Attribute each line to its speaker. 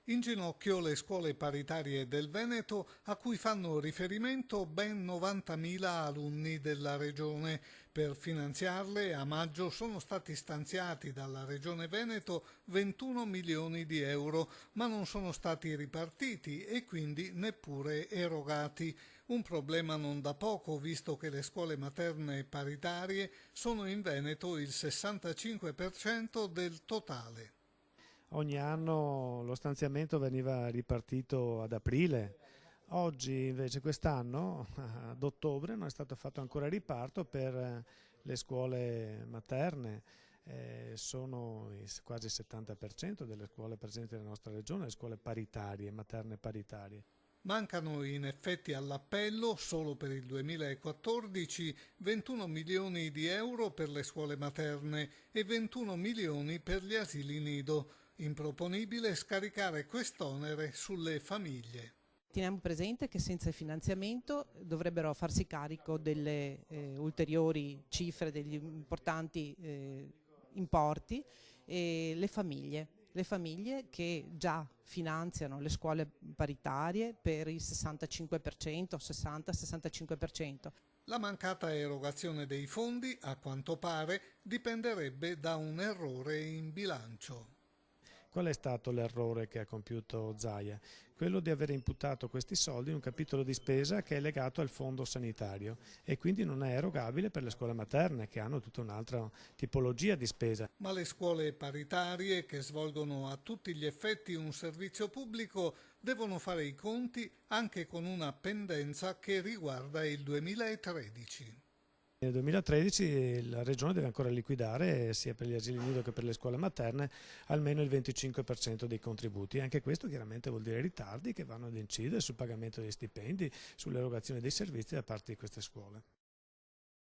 Speaker 1: In ginocchio le scuole paritarie del Veneto, a cui fanno riferimento ben 90.000 alunni della regione. Per finanziarle a maggio sono stati stanziati dalla Regione Veneto 21 milioni di euro, ma non sono stati ripartiti e quindi neppure erogati. Un problema non da poco, visto che le scuole materne paritarie sono in Veneto il 65% del totale.
Speaker 2: Ogni anno lo stanziamento veniva ripartito ad aprile, oggi invece quest'anno ad ottobre non è stato fatto ancora il riparto per le scuole materne. Sono quasi il 70% delle scuole presenti nella nostra regione, le scuole paritarie, materne paritarie.
Speaker 1: Mancano in effetti all'appello, solo per il 2014, 21 milioni di euro per le scuole materne e 21 milioni per gli asili nido. Improponibile scaricare quest'onere sulle famiglie.
Speaker 3: Teniamo presente che senza il finanziamento dovrebbero farsi carico delle ulteriori cifre, degli importanti importi, le famiglie che già finanziano le scuole paritarie per il 65%, 60-65%.
Speaker 1: La mancata erogazione dei fondi, a quanto pare, dipenderebbe da un errore in bilancio.
Speaker 2: Qual è stato l'errore che ha compiuto Zaia? Quello di aver imputato questi soldi in un capitolo di spesa che è legato al fondo sanitario e quindi non è erogabile per le scuole materne che hanno tutta un'altra tipologia di spesa.
Speaker 1: Ma le scuole paritarie, che svolgono a tutti gli effetti un servizio pubblico, devono fare i conti anche con una pendenza che riguarda il 2013.
Speaker 2: Nel 2013 la Regione deve ancora liquidare, sia per gli asili nido che per le scuole materne, almeno il 25% dei contributi. Anche questo chiaramente vuol dire ritardi che vanno ad incidere sul pagamento degli stipendi, sull'erogazione dei servizi da parte di queste scuole.